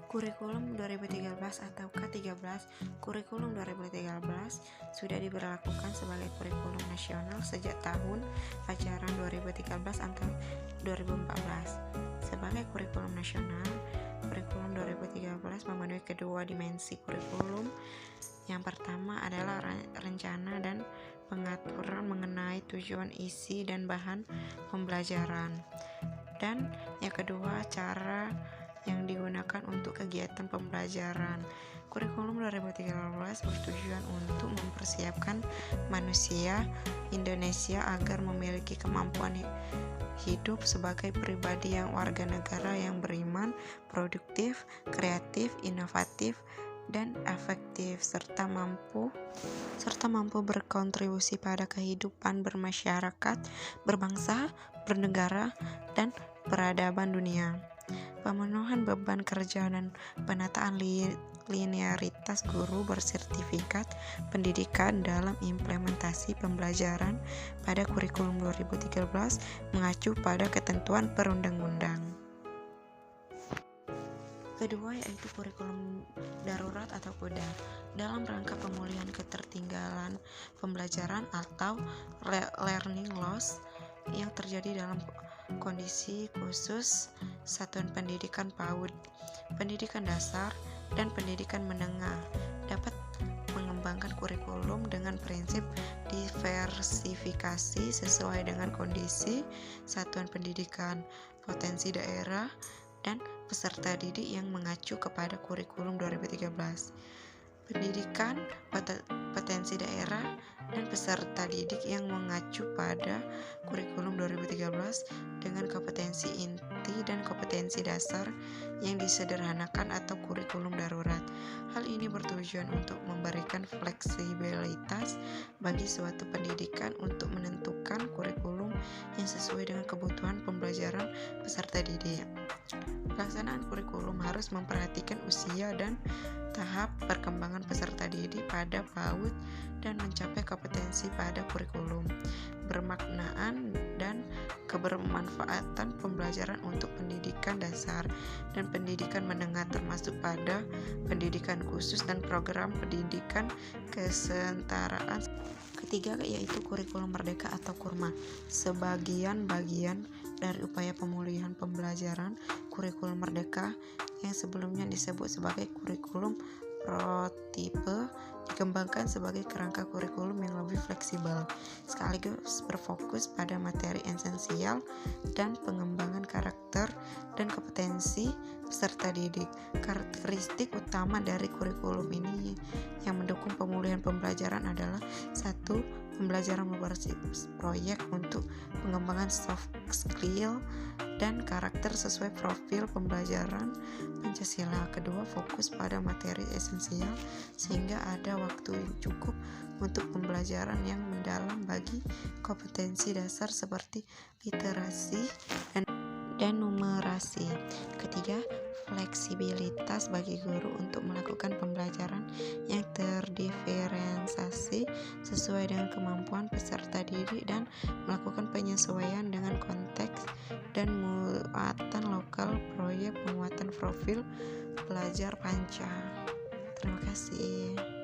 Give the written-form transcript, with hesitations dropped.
Kurikulum 2013 atau K13, Kurikulum 2013 sudah diberlakukan sebagai kurikulum nasional sejak tahun ajaran 2013 atau 2014. Sebagai kurikulum nasional, kurikulum 2013 memenuhi kedua dimensi kurikulum. Yang pertama adalah rencana dan pengaturan mengenai tujuan, isi, dan bahan pembelajaran. Dan yang kedua, cara yang digunakan untuk kegiatan pembelajaran. Kurikulum 2013 bertujuan untuk mempersiapkan manusia Indonesia agar memiliki kemampuan hidup sebagai pribadi yang warga negara yang beriman, produktif, kreatif, inovatif, dan efektif, serta mampu berkontribusi pada kehidupan bermasyarakat, berbangsa, bernegara, dan peradaban dunia. Pemenuhan beban kerja dan penataan linearitas guru bersertifikat pendidikan dalam implementasi pembelajaran pada kurikulum 2013 mengacu pada ketentuan perundang-undang. Kedua yaitu kurikulum darurat atau KUDA dalam rangka pemulihan ketertinggalan pembelajaran atau learning loss yang terjadi dalam kondisi khusus satuan pendidikan PAUD, pendidikan dasar, dan pendidikan menengah dapat mengembangkan kurikulum dengan prinsip diversifikasi sesuai dengan kondisi satuan pendidikan, potensi daerah, dan peserta didik yang mengacu kepada kurikulum 2013. Pendidikan, potensi daerah, dan peserta didik yang mengacu pada kurikulum 2013 dengan kompetensi inti dan kompetensi dasar yang disederhanakan atau kurikulum darurat. Hal ini bertujuan untuk memberikan fleksibilitas bagi suatu pendidikan untuk menentukan kurikulum yang sesuai dengan kebutuhan pembelajaran peserta didik. Pelaksanaan kurikulum harus memperhatikan usia dan tahap perkembangan peserta didik pada PAUD dan mencapai kompetensi pada kurikulum, bermaknaan dan kebermanfaatan pembelajaran untuk pendidikan dasar dan pendidikan menengah termasuk pada pendidikan khusus dan program pendidikan kesetaraan. Ketiga yaitu kurikulum merdeka atau KURMA, sebagian-bagian dari upaya pemulihan pembelajaran kurikulum merdeka yang sebelumnya disebut sebagai kurikulum prototipe dikembangkan sebagai kerangka kurikulum yang lebih fleksibel sekaligus berfokus pada materi esensial dan pengembangan karakter dan kompetensi peserta didik. Karakteristik utama dari kurikulum ini yang mendukung pemulihan pembelajaran adalah 1. Pembelajaran berbasis proyek untuk pengembangan soft skill dan karakter sesuai profil pembelajaran Pancasila. Kedua, fokus pada materi esensial sehingga ada waktu yang cukup untuk pembelajaran yang mendalam bagi kompetensi dasar seperti literasi dan numerasi. Ketiga, fleksibilitas bagi guru untuk melakukan pembelajaran yang terdiferensiasi sesuai dengan kemampuan peserta didik dan melakukan penyesuaian dengan konteks dan muatan lokal proyek penguatan profil pelajar Panca. Terima kasih.